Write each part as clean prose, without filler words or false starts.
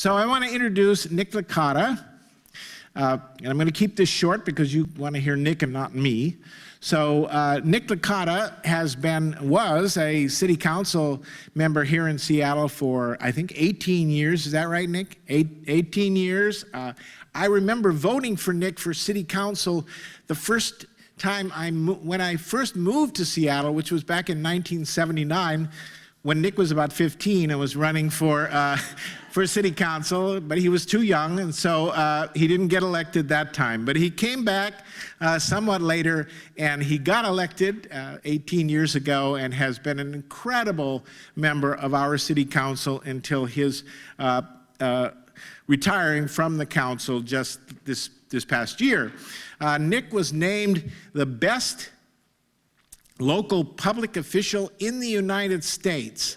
So I want to introduce Nick Licata. And I'm going to keep this short because you want to hear Nick and not me. So Nick Licata was a city council member here in Seattle for, I think, 18 years. Is that right, Nick? 18 years. I remember voting for Nick for city council the first time when I first moved to Seattle, which was back in 1979, when Nick was about 15 and was running for city council, but he was too young, and so he didn't get elected that time. But he came back somewhat later, and he got elected 18 years ago and has been an incredible member of our city council until his retiring from the council just this past year. Nick was named the best local public official in the United States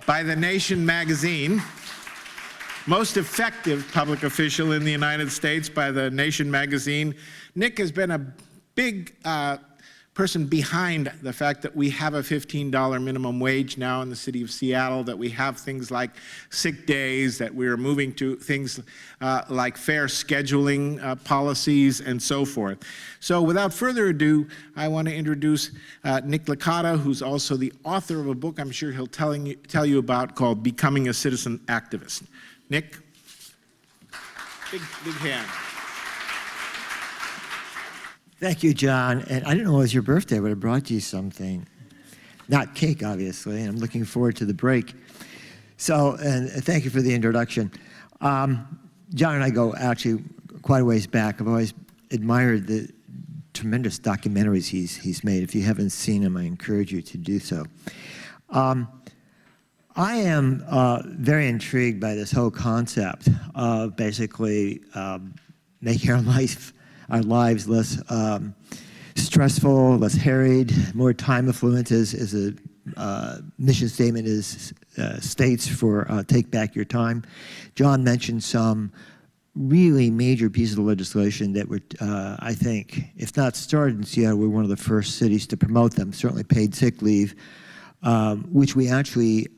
by The Nation magazine. Most effective public official in the United States by The Nation magazine. Nick has been a big person behind the fact that we have a $15 minimum wage now in the city of Seattle, that we have things like sick days, that we're moving to things like fair scheduling policies and so forth. So without further ado, I want to introduce Nick Licata, who's also the author of a book I'm sure he'll tell you about called Becoming a Citizen Activist. Nick, big hand. Thank you, John. And I didn't know it was your birthday, but I brought you something. Not cake, obviously, and I'm looking forward to the break. So, and thank you for the introduction. John and I go actually quite a ways back. I've always admired the tremendous documentaries he's made. If you haven't seen them, I encourage you to do so. I am very intrigued by this whole concept of basically making our lives less stressful, less harried, more time affluent, as a mission statement states for Take Back Your Time. John mentioned some really major pieces of legislation that were, I think, if not started in Seattle, we're one of the first cities to promote them. Certainly paid sick leave, which we actually,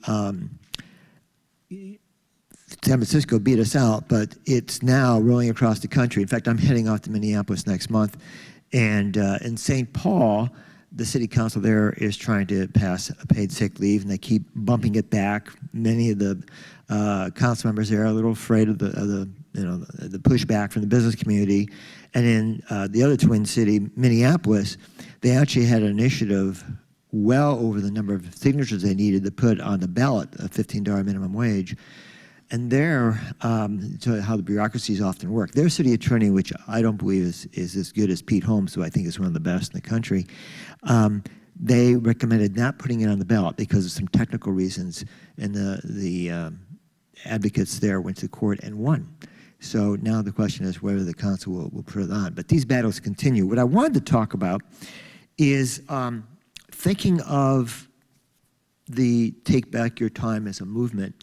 San Francisco beat us out, but it's now rolling across the country. In fact, I'm heading off to Minneapolis next month. And in St. Paul, the city council there is trying to pass a paid sick leave, and they keep bumping it back. Many of the council members there are a little afraid of the pushback from the business community. And in the other twin city, Minneapolis, they actually had an initiative well over the number of signatures they needed to put on the ballot a $15 minimum wage. And there, to how the bureaucracies often work, their city attorney, which I don't believe is as good as Pete Holmes, who I think is one of the best in the country, they recommended not putting it on the ballot because of some technical reasons, and the advocates there went to court and won. So now the question is whether the council will put it on. But these battles continue. What I wanted to talk about is thinking of the Take Back Your Time as a movement,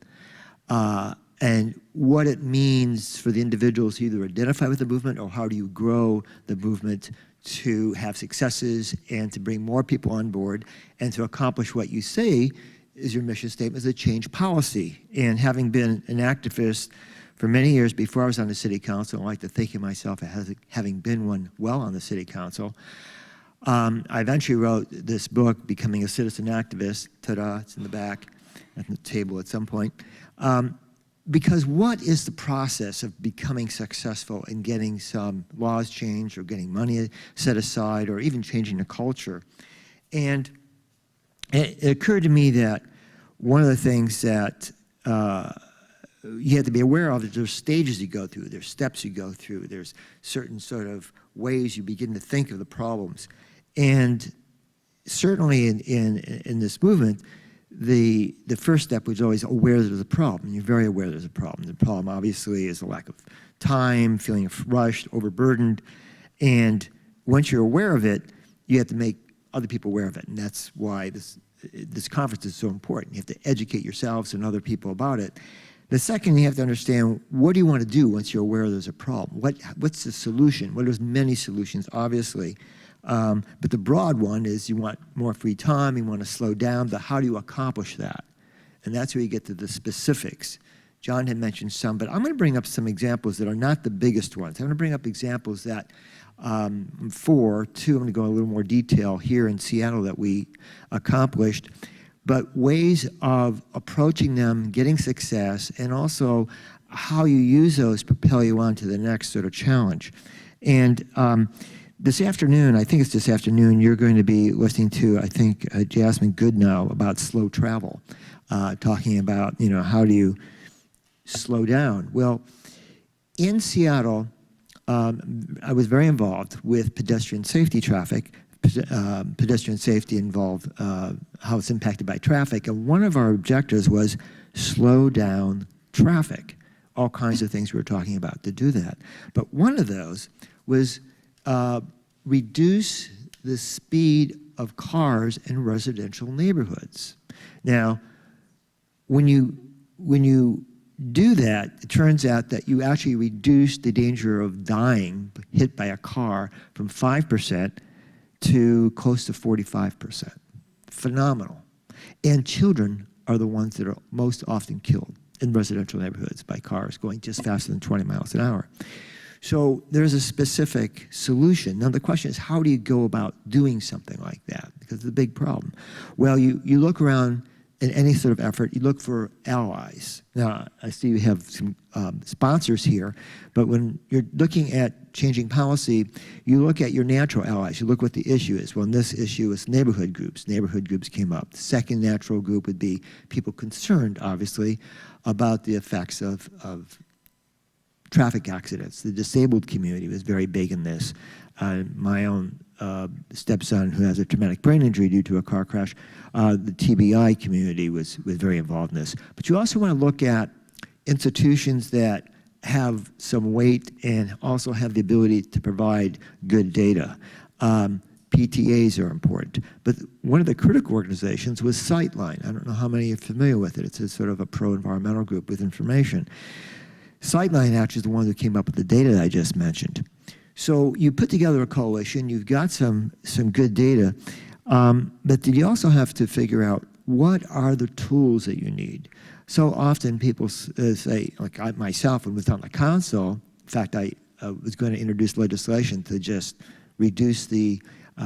and what it means for the individuals to either identify with the movement or how do you grow the movement to have successes and to bring more people on board and to accomplish what you say is your mission statement, is to change policy. And having been an activist for many years before I was on the city council, I like to think of myself as having been one well on the city council. I eventually wrote this book, Becoming a Citizen Activist. Ta-da, it's in the back at the table at some point. Because what is the process of becoming successful in getting some laws changed or getting money set aside or even changing the culture? And it occurred to me that one of the things that you have to be aware of is there's stages you go through, there's steps you go through, there's certain sort of ways you begin to think of the problems. And certainly in this movement, the first step was always aware there's a problem. You're very aware there's a problem. The problem obviously is a lack of time, feeling rushed, overburdened. And once you're aware of it, you have to make other people aware of it. And that's why this conference is so important. You have to educate yourselves and other people about it. The second, you have to understand, what do you want to do once you're aware there's a problem? What's the solution? Well, there's many solutions, obviously. But the broad one is you want more free time, you want to slow down, but how do you accomplish that? And that's where you get to the specifics. John had mentioned some, but I'm going to bring up some examples that are not the biggest ones. I'm going to bring up examples that two, I'm going to go in a little more detail here in Seattle that we accomplished, but ways of approaching them, getting success, and also how you use those to propel you on to the next sort of challenge. And this afternoon, I think it's this afternoon, you're going to be listening to, I think, Jasmine Goodnow about slow travel, talking about, how do you slow down? Well, in Seattle, I was very involved with pedestrian safety traffic. Pedestrian safety involved how it's impacted by traffic, and one of our objectives was slow down traffic. All kinds of things we were talking about to do that. But one of those was reduce the speed of cars in residential neighborhoods. Now, when you do that, it turns out that you actually reduce the danger of dying hit by a car from 5% to close to 45%. Phenomenal. And children are the ones that are most often killed in residential neighborhoods by cars going just faster than 20 miles an hour. So there's a specific solution. Now the question is, how do you go about doing something like that? Because it's a big problem. Well, you look around in any sort of effort, you look for allies. Now, I see you have some sponsors here, but when you're looking at changing policy, you look at your natural allies. You look what the issue is. Well, in this issue is neighborhood groups. Neighborhood groups came up. The second natural group would be people concerned, obviously, about the effects of traffic accidents. The disabled community was very big in this. My own stepson, who has a traumatic brain injury due to a car crash, the TBI community was very involved in this. But you also want to look at institutions that have some weight and also have the ability to provide good data. PTAs are important. But one of the critical organizations was Sightline. I don't know how many are familiar with it. It's a sort of a pro-environmental group with information. Sightline actually is the one who came up with the data that I just mentioned. So you put together a coalition, you've got some good data, but you also have to figure out what are the tools that you need. So often people say, like I myself, when I was on the council, in fact, I was going to introduce legislation to just reduce the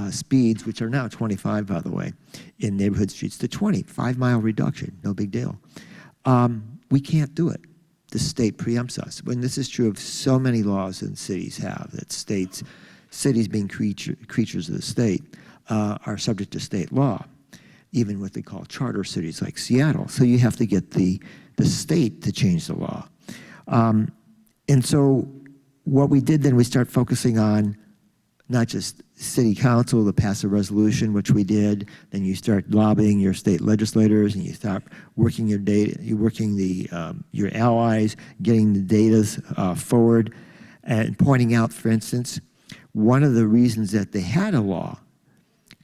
speeds, which are now 25, by the way, in neighborhood streets to 20, 5-mile reduction, no big deal. We can't do it. The state preempts us. And this is true of so many laws that cities have, that cities being creatures of the state, are subject to state law, even what they call charter cities like Seattle. So you have to get the state to change the law. And so what we did then, we start focusing on not just city council to pass a resolution, which we did, then you start lobbying your state legislators and you start working your data, you're working your allies, getting the data forward, and pointing out, for instance, one of the reasons that they had a law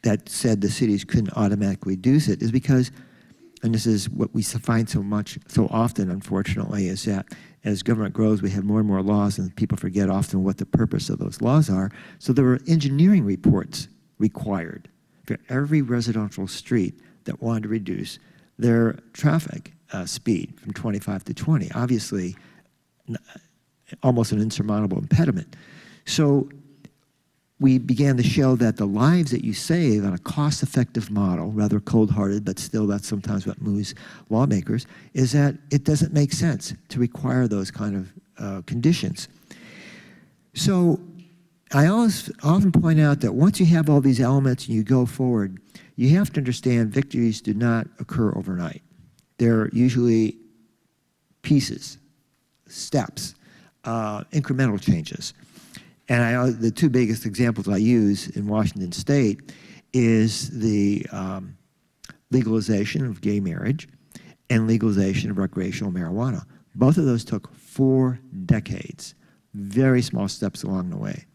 that said the cities couldn't automatically reduce it is because, and this is what we find so often, unfortunately, is that as government grows, we have more and more laws, and people forget often what the purpose of those laws are. So there were engineering reports required for every residential street that wanted to reduce their traffic speed from 25 to 20. Obviously, almost an insurmountable impediment. So we began to show that the lives that you save on a cost-effective model, rather cold-hearted, but still that's sometimes what moves lawmakers, is that it doesn't make sense to require those kind of conditions. So I often point out that once you have all these elements and you go forward, you have to understand victories do not occur overnight. They're usually pieces, steps, incremental changes. And the two biggest examples I use in Washington State is the legalization of gay marriage and legalization of recreational marijuana. Both of those took 4 decades, very small steps along the way.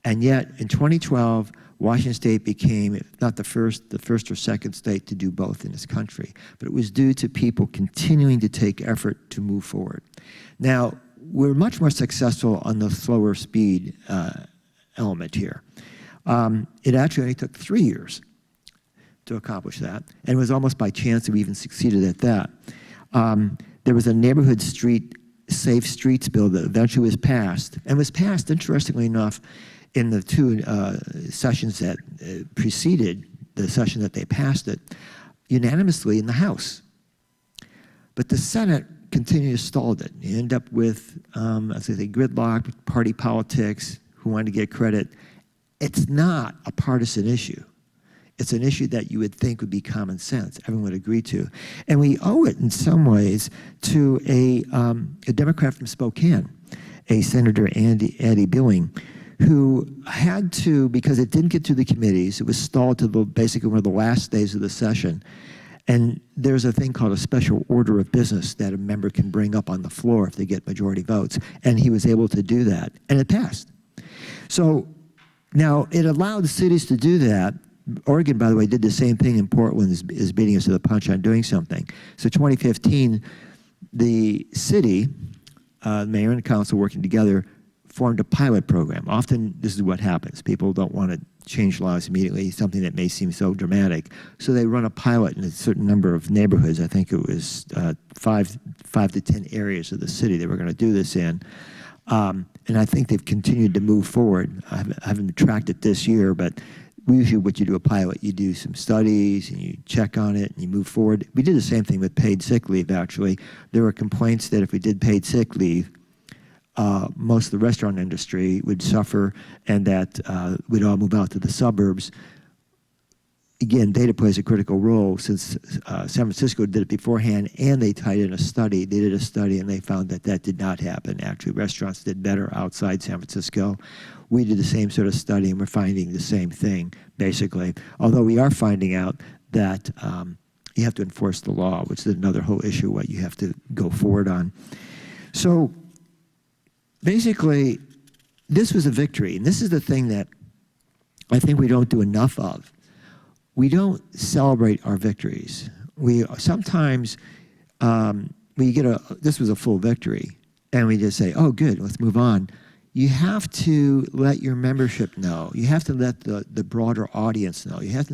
And yet, in 2012, Washington State became, if not the first or second state to do both in this country. But it was due to people continuing to take effort to move forward. Now, we're much more successful on the slower speed element here. It actually only took 3 years to accomplish that, and it was almost by chance that we even succeeded at that. there was a neighborhood street safe streets bill that eventually was passed, and was passed, interestingly enough, in the two sessions that preceded the session that they passed it, unanimously in the House. But the Senate continued to stall it. You end up with, as I say, gridlock, party politics, who wanted to get credit. It's not a partisan issue. It's an issue that you would think would be common sense, everyone would agree to. And we owe it in some ways to a Democrat from Spokane, a Senator Andy Billing, who had to, because it didn't get to the committees, it was stalled to basically one of the last days of the session. And there's a thing called a special order of business that a member can bring up on the floor if they get majority votes. And he was able to do that, and it passed. So now it allowed the cities to do that. Oregon, by the way, did the same thing in Portland, is beating us to the punch on doing something. So 2015, the city, mayor and council working together, formed a pilot program. Often this is what happens. People don't want to change laws immediately, something that may seem so dramatic. So they run a pilot in a certain number of neighborhoods. I think it was 5 to 10 areas of the city they were going to do this in. And I think they've continued to move forward. I haven't tracked it this year, but usually what you do a pilot, you do some studies and you check on it and you move forward. We did the same thing with paid sick leave, actually. There were complaints that if we did paid sick leave, most of the restaurant industry would suffer and that we'd all move out to the suburbs. Again, data plays a critical role since San Francisco did it beforehand and they tied in a study. They did a study and they found that that did not happen. Actually, restaurants did better outside San Francisco. We did the same sort of study and we're finding the same thing, basically. Although we are finding out that you have to enforce the law, which is another whole issue, what you have to go forward on. So basically, this was a victory. And this is the thing that I think we don't do enough of. We don't celebrate our victories. We sometimes, we get this was a full victory, and we just say, oh, good, let's move on. You have to let your membership know. You have to let the broader audience know. You have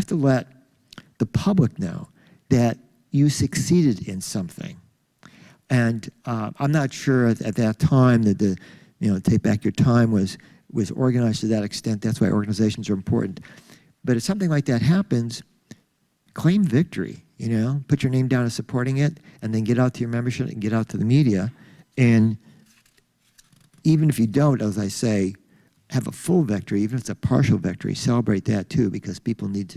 to let the public know that you succeeded in something. And I'm not sure at that time that the, Take Back Your Time was organized to that extent. That's why organizations are important. But if something like that happens, claim victory, put your name down as supporting it, and then get out to your membership and get out to the media. And even if you don't, as I say, have a full victory, even if it's a partial victory, celebrate that too, because people need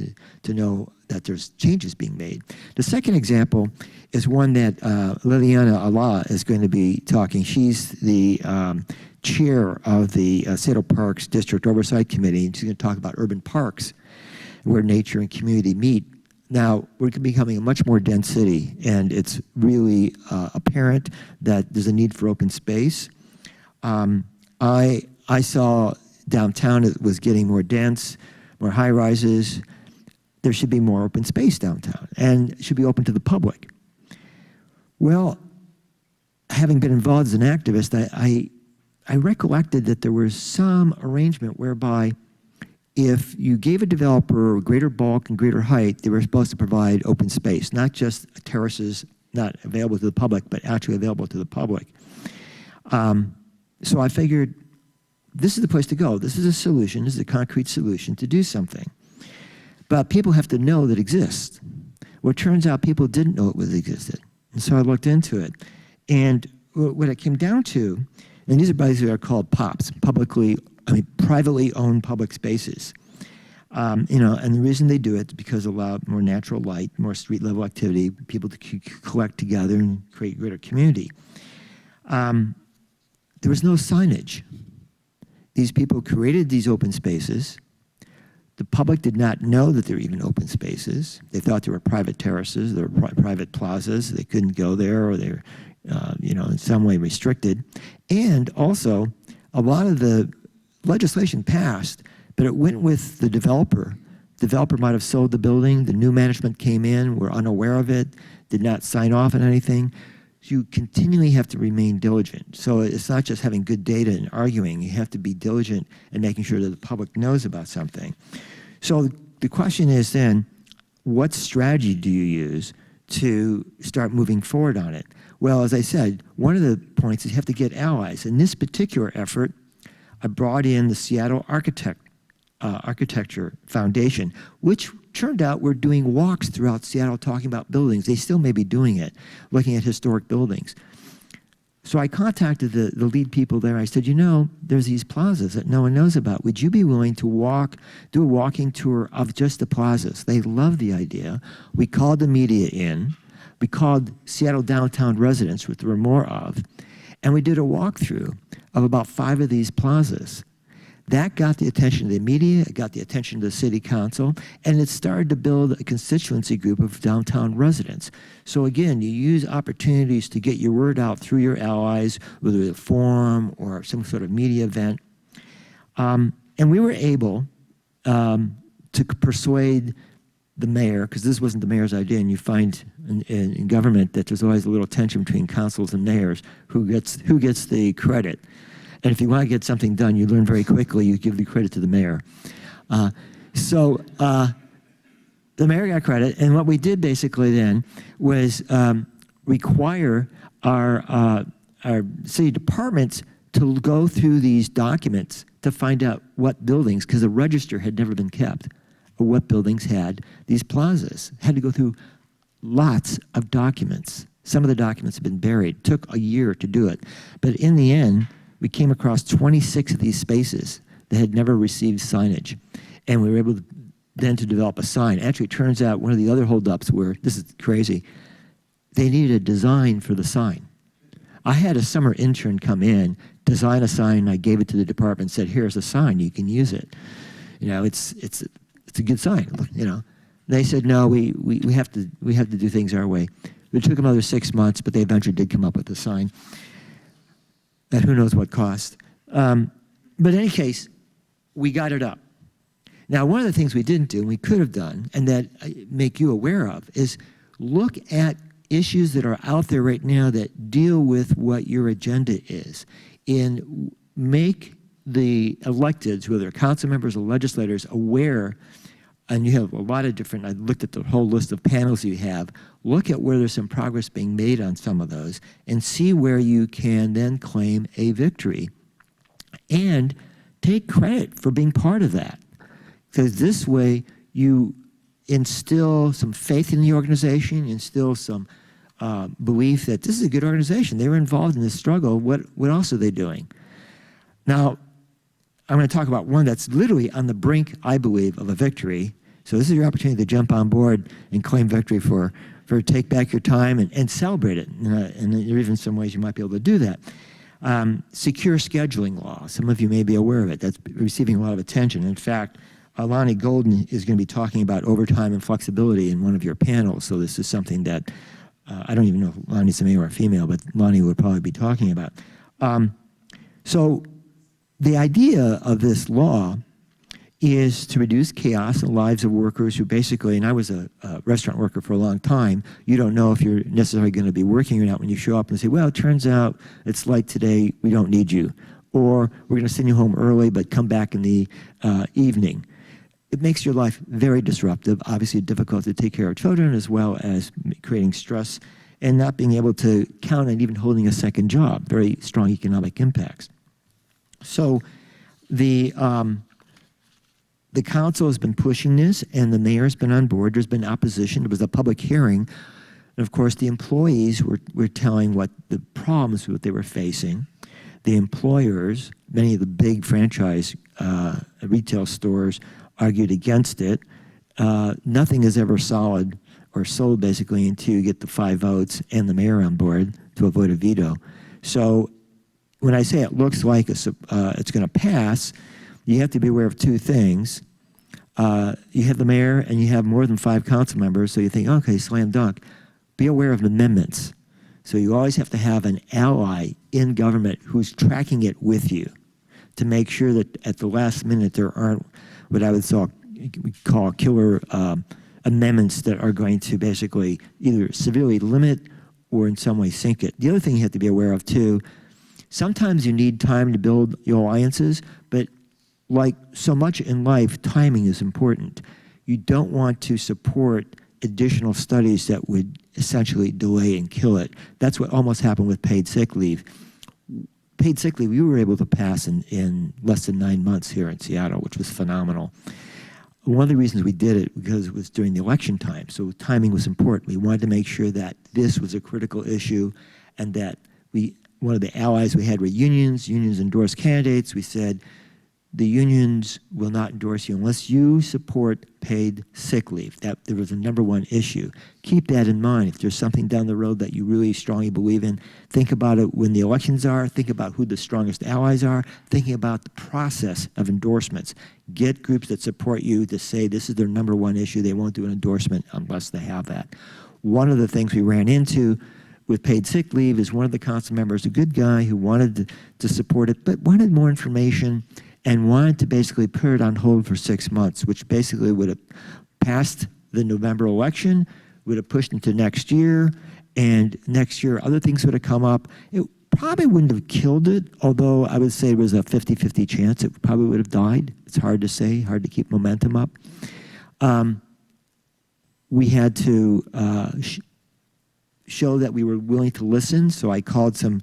to know that there's changes being made. The second example is one that Liliana Allah is going to be talking. She's the chair of the Seattle Parks District Oversight Committee, and she's going to talk about urban parks, where nature and community meet. Now, we're becoming a much more dense city, and it's really apparent that there's a need for open space. I saw downtown it was getting more dense, more high-rises. There should be more open space downtown, and it should be open to the public. Well, having been involved as an activist, I recollected that there was some arrangement whereby if you gave a developer greater bulk and greater height, they were supposed to provide open space, not just terraces not available to the public, but actually available to the public. So I figured this is the place to go. This is a solution. This is a concrete solution to do something. But people have to know that it exists. Well, it turns out people didn't know it existed. And so I looked into it. And what it came down to, and these are basically are called POPs, privately owned public spaces. And the reason they do it is because it allowed more natural light, more street level activity, people to collect together and create greater community. There was no signage. These people created these open spaces. The public did not know that they were even open spaces. They thought they were private terraces, they were private plazas. They couldn't go there, or they were, in some way restricted. And also, a lot of the legislation passed, but it went with the developer. The developer might have sold the building. The new management came in, were unaware of it, did not sign off on anything. You continually have to remain diligent. So it's not just having good data and arguing. You have to be diligent and making sure that the public knows about something. So the question is then, what strategy do you use to start moving forward on it? Well, as I said, one of the points is you have to get allies. In this particular effort, I brought in the Seattle Architecture Foundation, which turned out we're doing walks throughout Seattle talking about buildings. They still may be doing it, looking at historic buildings. So I contacted the lead people there. I said, you know, there's these plazas that no one knows about. Would you be willing to do a walking tour of just the plazas? They loved the idea. We called the media in. We called Seattle downtown residents, which there were more of, and we did a walkthrough of about 5 of these plazas. That got the attention of the media, it got the attention of the city council, and it started to build a constituency group of downtown residents. So again, you use opportunities to get your word out through your allies, whether it's a forum or some sort of media event. And we were able to persuade the mayor, because this wasn't the mayor's idea, and you find in government that there's always a little tension between councils and mayors, who gets the credit. And if you want to get something done, you learn very quickly, you give the credit to the mayor. So the mayor got credit, and what we did basically then was require our city departments to go through these documents to find out what buildings, because the register had never been kept, or what buildings had these plazas. Had to go through lots of documents. Some of the documents have been buried. It took a year to do it. But in the end, we came across 26 of these spaces that had never received signage. And we were able to, then to develop a sign. Actually, it turns out one of the other holdups were, this is crazy, they needed a design for the sign. I had a summer intern come in, design a sign, and I gave it to the department and said, here's a sign, you can use it. You know, it's a good sign, you know. They said, no, we have to do things our way. It took them another 6 months, but they eventually did come up with a sign. At who knows what cost. But in any case, we got it up. Now, one of the things we didn't do, and we could have done, and that I make you aware of, is look at issues that are out there right now that deal with what your agenda is. And make the electeds, whether council members or legislators, aware. And you have a lot of different, I looked at the whole list of panels you have. Look at where there's some progress being made on some of those and see where you can then claim a victory. And take credit for being part of that. Because this way you instill some faith in the organization, instill some belief that this is a good organization. They were involved in this struggle. What else are they doing? Now, I'm going to talk about one that's literally on the brink, I believe, of a victory. So this is your opportunity to jump on board and claim victory for take back your time and celebrate it. And there are even some ways you might be able to do that. Secure scheduling law. Some of you may be aware of it. That's receiving a lot of attention. In fact, Lonnie Golden is going to be talking about overtime and flexibility in one of your panels. So this is something that I don't even know if Lonnie's a male or a female, but Lonnie would probably be talking about. So the idea of this law is to reduce chaos in the lives of workers who basically, and I was a restaurant worker for a long time, you don't know if you're necessarily going to be working or not when you show up and say, well, it turns out it's light today, we don't need you. Or we're going to send you home early, but come back in the evening. It makes your life very disruptive, obviously difficult to take care of children, as well as creating stress and not being able to count on even holding a second job, very strong economic impacts. So the council has been pushing this, and the mayor's been on board. There's been opposition. There was a public hearing. And of course, the employees were telling what the problems what they were facing. The employers, many of the big franchise retail stores, argued against it. Nothing is ever solid or sold, basically, until you get the 5 votes and the mayor on board to avoid a veto. So when I say it looks like it's going to pass, you have to be aware of 2 things. You have the mayor and you have more than 5 council members, so you think, okay, slam dunk. Be aware of amendments. So you always have to have an ally in government who's tracking it with you to make sure that at the last minute there aren't what I would call killer amendments that are going to basically either severely limit or in some way sink it. The other thing you have to be aware of too, sometimes you need time to build your alliances, but like so much in life, timing is important. You don't want to support additional studies that would essentially delay and kill it. That's what almost happened with paid sick leave. Paid sick leave, we were able to pass in less than 9 months here in Seattle, which was phenomenal. One of the reasons we did it because it was during the election time, so timing was important. We wanted to make sure that this was a critical issue and that one of the allies we had were unions. Unions endorsed candidates. We said, the unions will not endorse you unless you support paid sick leave. That there was a #1 issue. Keep that in mind. If there's something down the road that you really strongly believe in, think about it when the elections are, think about who the strongest allies are, thinking about the process of endorsements. Get groups that support you to say this is their #1 issue. They won't do an endorsement unless they have that. One of the things we ran into with paid sick leave is one of the council members, a good guy who wanted to support it, but wanted more information and wanted to basically put it on hold for 6 months, which basically would have passed the November election, would have pushed into next year, and next year other things would have come up. It probably wouldn't have killed it, although I would say it was a 50-50 chance. It probably would have died. It's hard to say, hard to keep momentum up. We had to show that we were willing to listen, so I called some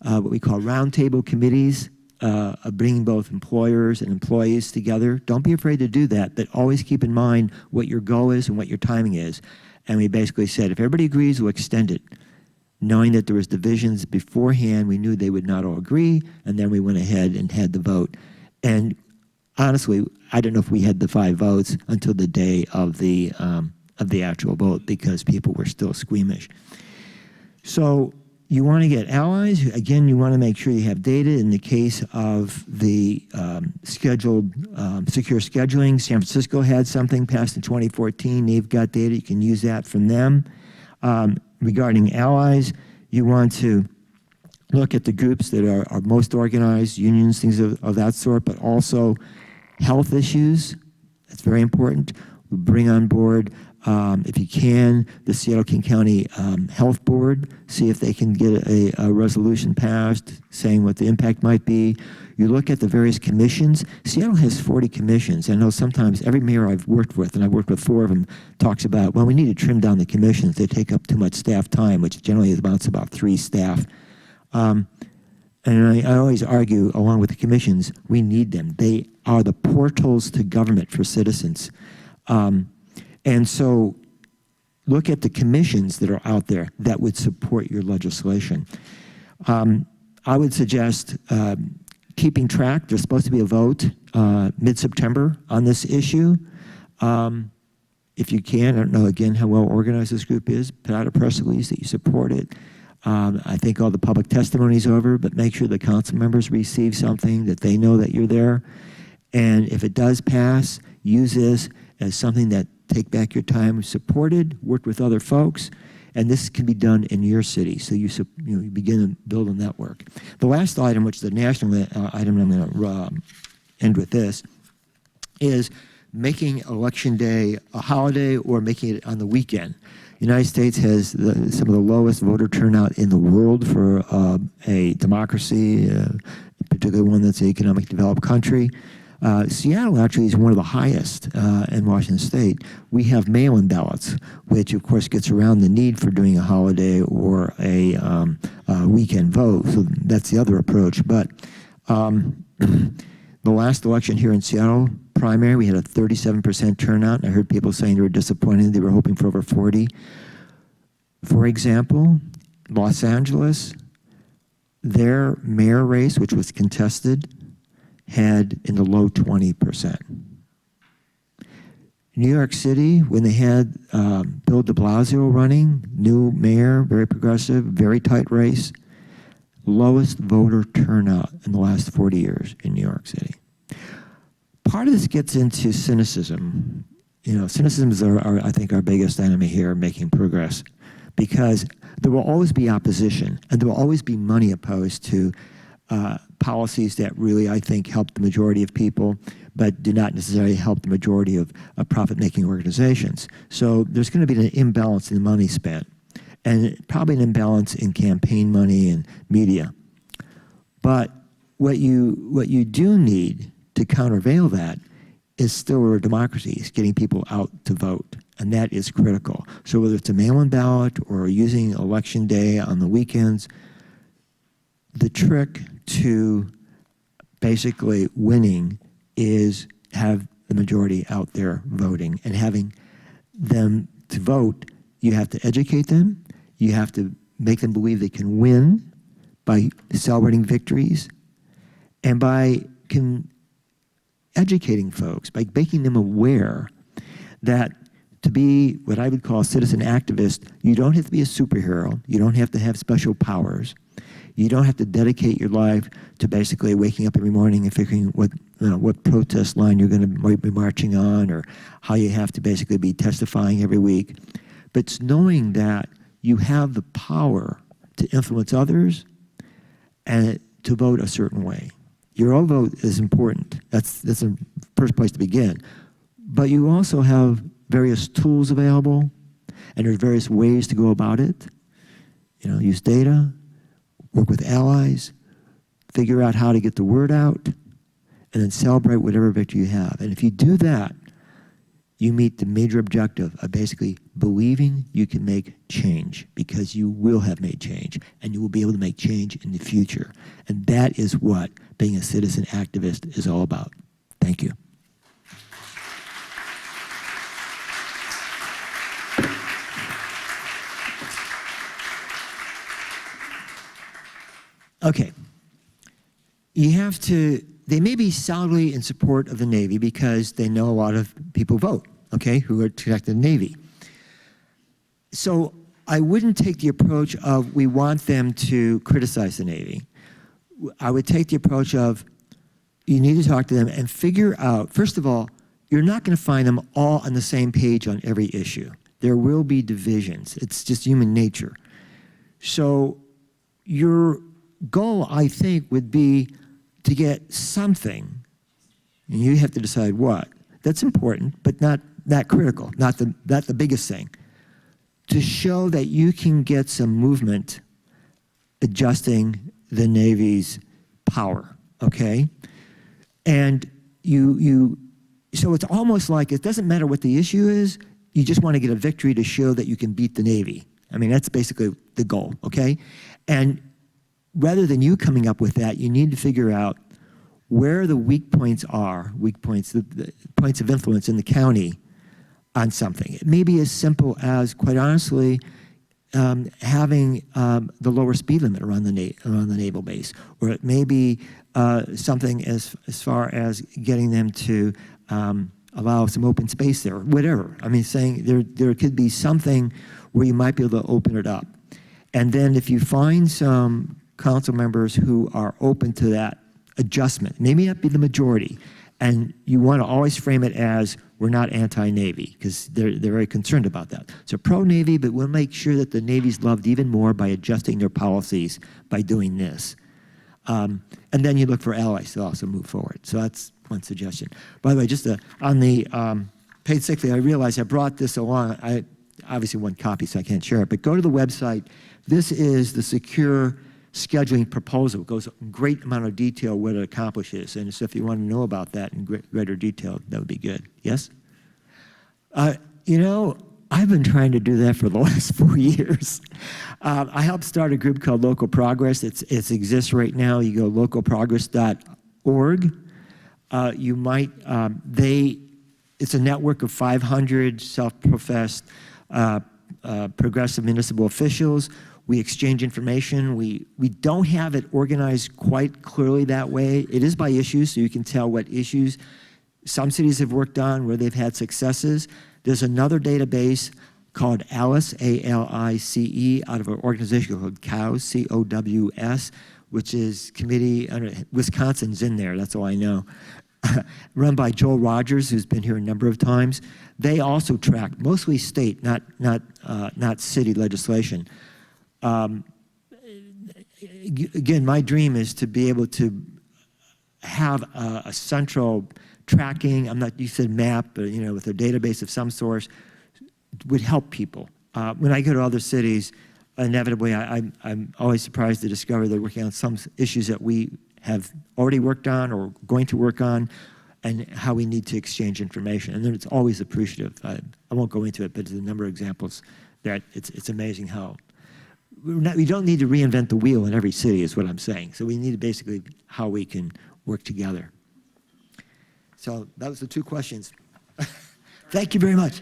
what we call roundtable committees, of bringing both employers and employees together. Don't be afraid to do that, but always keep in mind what your goal is and what your timing is. And we basically said, if everybody agrees, we'll extend it. Knowing that there was divisions beforehand, we knew they would not all agree, and then we went ahead and had the vote. And honestly, I don't know if we had the 5 votes until the day of the actual vote because people were still squeamish. So you want to get allies. Again, you want to make sure you have data. In the case of the scheduled secure scheduling, San Francisco had something passed in 2014. They've got data. You can use that from them. Regarding allies, you want to look at the groups that are most organized, unions, things of that sort, but also health issues. That's very important. We bring on board, if you can, the Seattle King County Health Board, see if they can get a resolution passed saying what the impact might be. You look at the various commissions. Seattle has 40 commissions. I know sometimes every mayor I've worked with, and I've worked with 4 of them, talks about, well, we need to trim down the commissions. They take up too much staff time, which generally amounts to about 3 staff. And I always argue, along with the commissions, we need them. They are the portals to government for citizens. And so look at the commissions that are out there that would support your legislation. I would suggest keeping track. There's supposed to be a vote mid-September on this issue. If you can, I don't know again how well organized this group is, put out a press release that you support it. I think all the public testimony is over, but make sure the council members receive something that they know that you're there. And if it does pass, use this as something that take back your time, supported, worked with other folks, and this can be done in your city. So you begin to build a network. The last item, which is the national item, and I'm going to end with this, is making Election Day a holiday or making it on the weekend. The United States has some of the lowest voter turnout in the world for a democracy, particularly one that's an economically developed country. Seattle actually is one of the highest in Washington State. We have mail-in ballots, which of course gets around the need for doing a holiday or a weekend vote. So that's the other approach. But the last election here in Seattle, primary, we had a 37% turnout. And I heard people saying they were disappointed. They were hoping for over 40. For example, Los Angeles, their mayor race, which was contested, had in the low 20%. New York City, when they had Bill de Blasio running, new mayor, very progressive, very tight race, lowest voter turnout in the last 40 years in New York City. Part of this gets into cynicism. You know, cynicism is, I think, our biggest enemy here making progress, because there will always be opposition, and there will always be money opposed to policies that really, I think, help the majority of people, but do not necessarily help the majority of profit-making organizations. So there's going to be an imbalance in the money spent, and probably an imbalance in campaign money and media. But what you do need to countervail that is still a democracy, is getting people out to vote. and that is critical. So whether it's a mail-in ballot or using election day on the weekends, the trick to basically winning is have the majority out there voting, and having them to vote, you have to educate them, you have to make them believe they can win by celebrating victories, and by educating folks, by making them aware that to be what I would call a citizen activist, you don't have to be a superhero, you don't have to have special powers, you don't have to dedicate your life to basically waking up every morning and figuring what protest line you're going to be marching on, or how you have to basically be testifying every week. But it's knowing that you have the power to influence others and to vote a certain way. Your own vote is important. That's the first place to begin. But you also have various tools available, and there's various ways to go about it. Use data, work with allies, figure out how to get the word out, and then celebrate whatever victory you have. And if you do that, you meet the major objective of basically believing you can make change, because you will have made change, and you will be able to make change in the future. And that is what being a citizen activist is all about. Thank you. Okay. They may be solidly in support of the Navy because they know a lot of people vote, okay, who are connected to the Navy. So I wouldn't take the approach of we want them to criticize the Navy. I would take the approach of you need to talk to them and figure out, first of all, you're not going to find them all on the same page on every issue. There will be divisions. It's just human nature. So your goal, I think, would be to get something, and you have to decide what. That's important, but not that critical, not the biggest thing. To show that you can get some movement adjusting the Navy's power, okay? And so it's almost like it doesn't matter what the issue is, you just want to get a victory to show that you can beat the Navy. I mean, that's basically the goal, okay? And rather than you coming up with that, you need to figure out where the weak points are, the points of influence in the county on something. It may be as simple as, quite honestly, having the lower speed limit around the naval base, or it may be something as far as getting them to allow some open space there, or whatever. I mean, saying there could be something where you might be able to open it up. And then if you find some council members who are open to that adjustment, maybe not be the majority, and you want to always frame it as we're not anti-Navy, because they're very concerned about that. So pro-Navy, but we'll make sure that the Navy's loved even more by adjusting their policies by doing this. And then you look for allies to also move forward. So that's one suggestion. By the way, just on the paid sick leave, I realized I brought this along. I obviously one copy, so I can't share it, but go to the website. This is the secure scheduling proposal. It goes in great amount of detail what it accomplishes. And so if you want to know about that in greater detail, that would be good. Yes? You know, I've been trying to do that for the last 4 years. I helped start a group called Local Progress. It exists right now. You go localprogress.org. You might, it's a network of 500 self-professed progressive municipal officials. We exchange information. We don't have it organized quite clearly that way. It is by issues, so you can tell what issues some cities have worked on, where they've had successes. There's another database called ALICE, A-L-I-C-E, out of an organization called COWS, C-O-W-S, which is committee, Wisconsin's in there, that's all I know, run by Joel Rogers, who's been here a number of times. They also track, mostly state, not city legislation. Again, my dream is to be able to have a central tracking, you said map, but you know, with a database of some sort, would help people. When I go to other cities, inevitably, I'm always surprised to discover they're working on some issues that we have already worked on or going to work on. and how we need to exchange information. And then it's always appreciative. I won't go into it, but there's a number of examples that it's amazing how. We don't need to reinvent the wheel in every city is what I'm saying. So we need to basically how we can work together. So that was the 2 questions. Thank you very much.